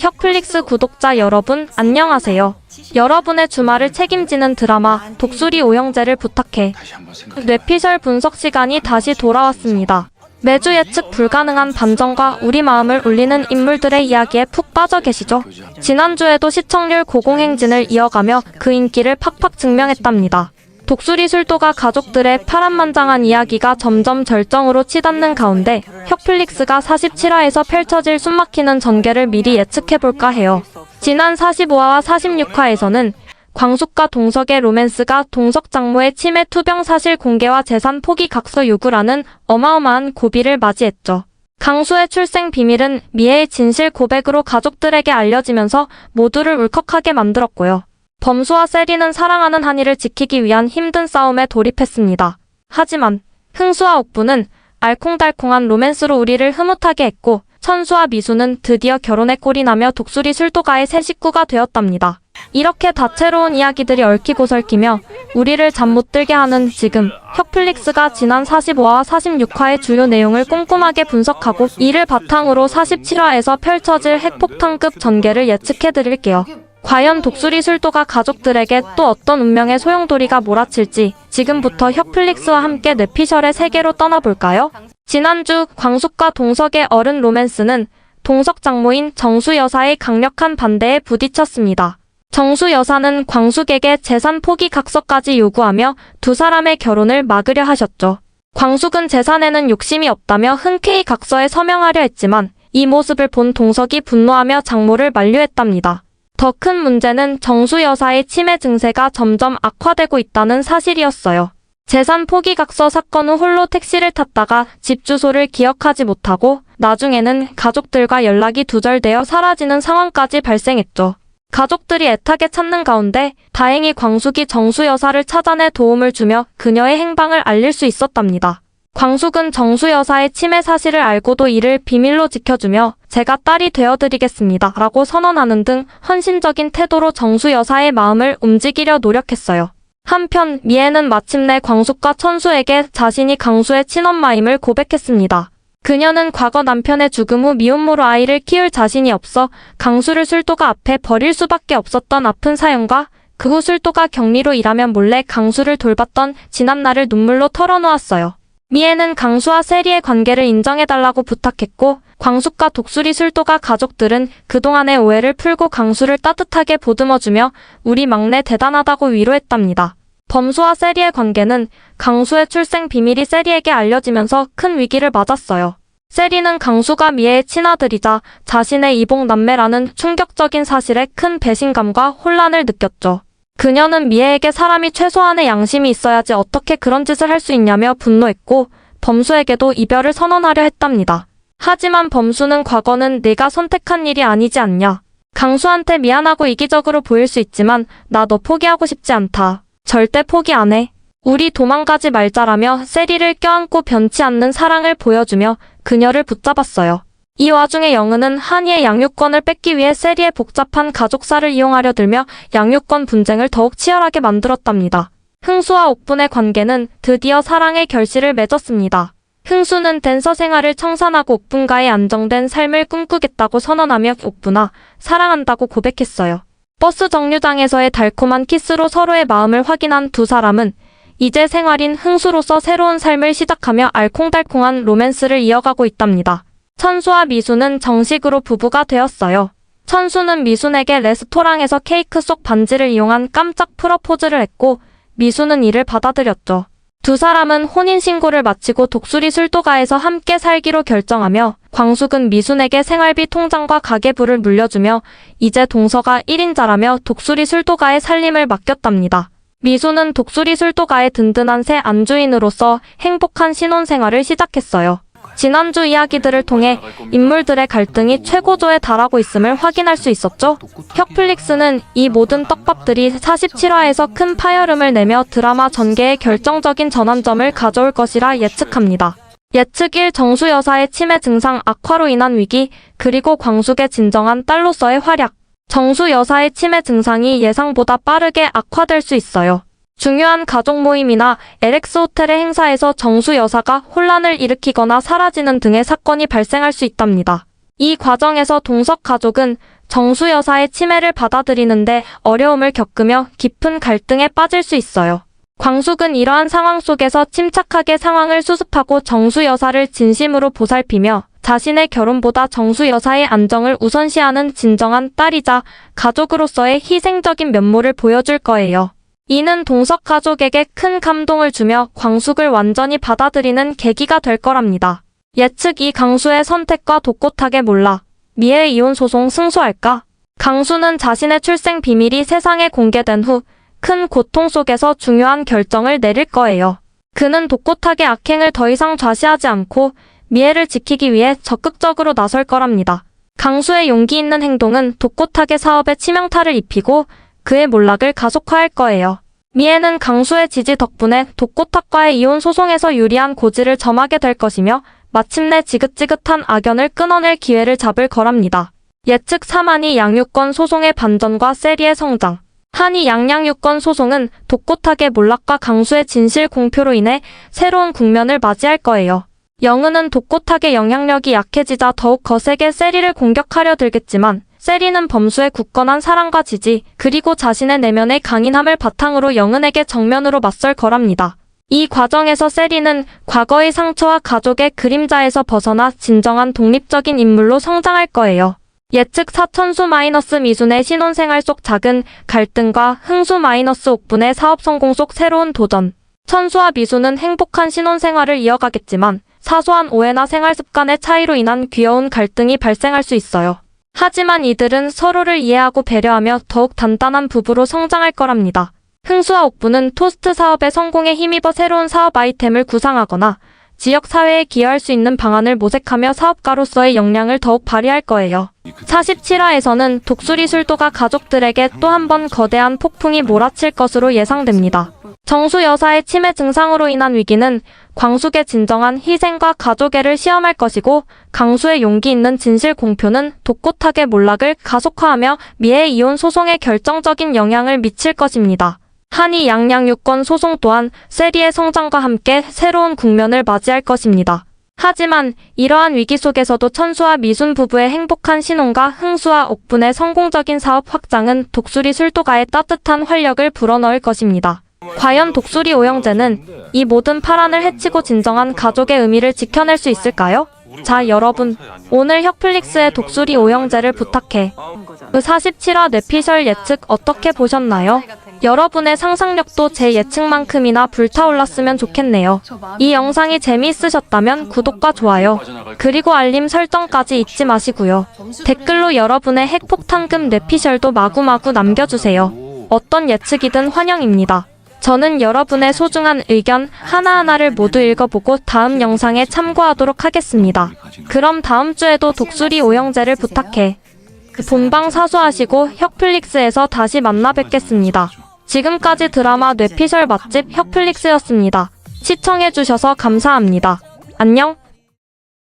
혁플릭스 구독자 여러분, 안녕하세요. 여러분의 주말을 책임지는 드라마 독수리 오형제를 부탁해. 뇌피셜 분석 시간이 다시 돌아왔습니다. 매주 예측 불가능한 반전과 우리 마음을 울리는 인물들의 이야기에 푹 빠져 계시죠? 지난주에도 시청률 고공행진을 이어가며 그 인기를 팍팍 증명했답니다. 독수리 술도가 가족들의 파란만장한 이야기가 점점 절정으로 치닫는 가운데 혁플릭스가 47화에서 펼쳐질 숨막히는 전개를 미리 예측해볼까 해요. 지난 45화와 46화에서는 광숙과 동석의 로맨스가 동석 장모의 치매 투병 사실 공개와 재산 포기 각서 요구라는 어마어마한 고비를 맞이했죠. 강수의 출생 비밀은 미애의 진실 고백으로 가족들에게 알려지면서 모두를 울컥하게 만들었고요. 범수와 세리는 사랑하는 한이를 지키기 위한 힘든 싸움에 돌입했습니다. 하지만 흥수와 옥부는 알콩달콩한 로맨스로 우리를 흐뭇하게 했고 천수와 미수는 드디어 결혼에 꼴이 나며 독수리 술도가의 새 식구가 되었답니다. 이렇게 다채로운 이야기들이 얽히고 설키며 우리를 잠 못 들게 하는 지금 혁플릭스가 지난 45화와 46화의 주요 내용을 꼼꼼하게 분석하고 이를 바탕으로 47화에서 펼쳐질 핵폭탄급 전개를 예측해드릴게요. 과연 독수리 술도가 가족들에게 또 어떤 운명의 소용돌이가 몰아칠지 지금부터 혁플릭스와 함께 뇌피셜의 세계로 떠나볼까요? 지난주 광숙과 동석의 어른 로맨스는 동석 장모인 정수 여사의 강력한 반대에 부딪혔습니다. 정수 여사는 광숙에게 재산 포기 각서까지 요구하며 두 사람의 결혼을 막으려 하셨죠. 광숙은 재산에는 욕심이 없다며 흔쾌히 각서에 서명하려 했지만 이 모습을 본 동석이 분노하며 장모를 만류했답니다. 더 큰 문제는 정수 여사의 치매 증세가 점점 악화되고 있다는 사실이었어요. 재산 포기 각서 사건 후 홀로 택시를 탔다가 집 주소를 기억하지 못하고 나중에는 가족들과 연락이 두절되어 사라지는 상황까지 발생했죠. 가족들이 애타게 찾는 가운데 다행히 광숙이 정수 여사를 찾아내 도움을 주며 그녀의 행방을 알릴 수 있었답니다. 광숙은 정수 여사의 치매 사실을 알고도 이를 비밀로 지켜주며 제가 딸이 되어드리겠습니다 라고 선언하는 등 헌신적인 태도로 정수 여사의 마음을 움직이려 노력했어요. 한편 미애는 마침내 광숙과 천수에게 자신이 강수의 친엄마임을 고백했습니다. 그녀는 과거 남편의 죽음 후 미혼모로 아이를 키울 자신이 없어 강수를 술도가 앞에 버릴 수밖에 없었던 아픈 사연과 그 후 술도가 격리로 일하면 몰래 강수를 돌봤던 지난날을 눈물로 털어놓았어요. 미애는 강수와 세리의 관계를 인정해달라고 부탁했고 광숙과 독수리 술도가 가족들은 그동안의 오해를 풀고 강수를 따뜻하게 보듬어주며 우리 막내 대단하다고 위로했답니다. 범수와 세리의 관계는 강수의 출생 비밀이 세리에게 알려지면서 큰 위기를 맞았어요. 세리는 강수가 미애의 친아들이자 자신의 이복 남매라는 충격적인 사실에 큰 배신감과 혼란을 느꼈죠. 그녀는 미애에게 사람이 최소한의 양심이 있어야지 어떻게 그런 짓을 할 수 있냐며 분노했고 범수에게도 이별을 선언하려 했답니다. 하지만 범수는 과거는 네가 선택한 일이 아니지 않냐. 강수한테 미안하고 이기적으로 보일 수 있지만 나 너 포기하고 싶지 않다. 절대 포기 안 해. 우리 도망가지 말자라며 세리를 껴안고 변치 않는 사랑을 보여주며 그녀를 붙잡았어요. 이 와중에 영은은 한이의 양육권을 뺏기 위해 세리의 복잡한 가족사를 이용하려 들며 양육권 분쟁을 더욱 치열하게 만들었답니다. 흥수와 옥분의 관계는 드디어 사랑의 결실을 맺었습니다. 흥수는 댄서 생활을 청산하고 옥분과의 안정된 삶을 꿈꾸겠다고 선언하며 옥분아, 사랑한다고 고백했어요. 버스 정류장에서의 달콤한 키스로 서로의 마음을 확인한 두 사람은 이제 생활인 흥수로서 새로운 삶을 시작하며 알콩달콩한 로맨스를 이어가고 있답니다. 천수와 미수는 정식으로 부부가 되었어요. 천수는 미순에게 레스토랑에서 케이크 속 반지를 이용한 깜짝 프러포즈를 했고 미수는 이를 받아들였죠. 두 사람은 혼인신고를 마치고 독수리 술도가에서 함께 살기로 결정하며 광숙은 미순에게 생활비 통장과 가계부를 물려주며 이제 동서가 1인자라며 독수리 술도가의 살림을 맡겼답니다. 미수는 독수리 술도가의 든든한 새 안주인으로서 행복한 신혼생활을 시작했어요. 지난주 이야기들을 통해 인물들의 갈등이 최고조에 달하고 있음을 확인할 수 있었죠. 혁플릭스는 이 모든 떡밥들이 47화에서 큰 파열음을 내며 드라마 전개에 결정적인 전환점을 가져올 것이라 예측합니다. 예측 1. 정수 여사의 치매 증상 악화로 인한 위기, 그리고 광숙의 진정한 딸로서의 활약. 정수 여사의 치매 증상이 예상보다 빠르게 악화될 수 있어요. 중요한 가족 모임이나 LX 호텔의 행사에서 정수 여사가 혼란을 일으키거나 사라지는 등의 사건이 발생할 수 있답니다. 이 과정에서 동석 가족은 정수 여사의 치매를 받아들이는데 어려움을 겪으며 깊은 갈등에 빠질 수 있어요. 광숙은 이러한 상황 속에서 침착하게 상황을 수습하고 정수 여사를 진심으로 보살피며 자신의 결혼보다 정수 여사의 안정을 우선시하는 진정한 딸이자 가족으로서의 희생적인 면모를 보여줄 거예요. 이는 동석 가족에게 큰 감동을 주며 광숙을 완전히 받아들이는 계기가 될 거랍니다. 예측 이 강수의 선택과 독고탁에 몰라 미애 이혼 소송 승소할까? 강수는 자신의 출생 비밀이 세상에 공개된 후 큰 고통 속에서 중요한 결정을 내릴 거예요. 그는 독고탁의 악행을 더 이상 좌시하지 않고 미애를 지키기 위해 적극적으로 나설 거랍니다. 강수의 용기 있는 행동은 독고탁의 사업에 치명타를 입히고 그의 몰락을 가속화할 거예요. 미애는 강수의 지지 덕분에 독고탁과의 이혼 소송에서 유리한 고지를 점하게 될 것이며 마침내 지긋지긋한 악연을 끊어낼 기회를 잡을 거랍니다. 예측 3한이 양육권 소송의 반전과 세리의 성장. 한이 양양유권 소송은 독고탁의 몰락과 강수의 진실 공표로 인해 새로운 국면을 맞이할 거예요. 영은은 독고탁의 영향력이 약해지자 더욱 거세게 세리를 공격하려 들겠지만 세리는 범수의 굳건한 사랑과 지지 그리고 자신의 내면의 강인함을 바탕으로 영은에게 정면으로 맞설 거랍니다. 이 과정에서 세리는 과거의 상처와 가족의 그림자에서 벗어나 진정한 독립적인 인물로 성장할 거예요. 예측 사천수 미순의 신혼생활 속 작은 갈등과 흥수 옥분의 사업 성공 속 새로운 도전. 천수와 미수는 행복한 신혼생활을 이어가겠지만 사소한 오해나 생활 습관의 차이로 인한 귀여운 갈등이 발생할 수 있어요. 하지만 이들은 서로를 이해하고 배려하며 더욱 단단한 부부로 성장할 거랍니다. 흥수와 옥부는 토스트 사업의 성공에 힘입어 새로운 사업 아이템을 구상하거나 지역 사회에 기여할 수 있는 방안을 모색하며 사업가로서의 역량을 더욱 발휘할 거예요. 47화에서는 독수리 술도가 가족들에게 또 한 번 거대한 폭풍이 몰아칠 것으로 예상됩니다. 정수 여사의 치매 증상으로 인한 위기는 광숙의 진정한 희생과 가족애를 시험할 것이고 강수의 용기 있는 진실 공표는 독고탁의 몰락을 가속화하며 미애 이혼 소송에 결정적인 영향을 미칠 것입니다. 한이 양양유권 소송 또한 세리의 성장과 함께 새로운 국면을 맞이할 것입니다. 하지만 이러한 위기 속에서도 천수와 미순 부부의 행복한 신혼과 흥수와 옥분의 성공적인 사업 확장은 독수리 술도가의 따뜻한 활력을 불어넣을 것입니다. 과연 독수리 오영재는 이 모든 파란을 해치고 진정한 가족의 의미를 지켜낼 수 있을까요? 자, 여러분, 오늘 혁플릭스의 독수리 오영재를 부탁해. 47화 뇌피셜 예측 어떻게 보셨나요? 여러분의 상상력도 제 예측만큼이나 불타올랐으면 좋겠네요. 이 영상이 재미있으셨다면 구독과 좋아요, 그리고 알림 설정까지 잊지 마시고요. 댓글로 여러분의 핵폭탄급 뇌피셜도 마구마구 남겨주세요. 어떤 예측이든 환영입니다. 저는 여러분의 소중한 의견 하나하나를 모두 읽어보고 다음 영상에 참고하도록 하겠습니다. 그럼 다음 주에도 독수리 오영재를 부탁해. 본방 사수하시고 혁플릭스에서 다시 만나 뵙겠습니다. 지금까지 드라마 뇌피셜 맛집 혁플릭스였습니다. 시청해주셔서 감사합니다. 안녕.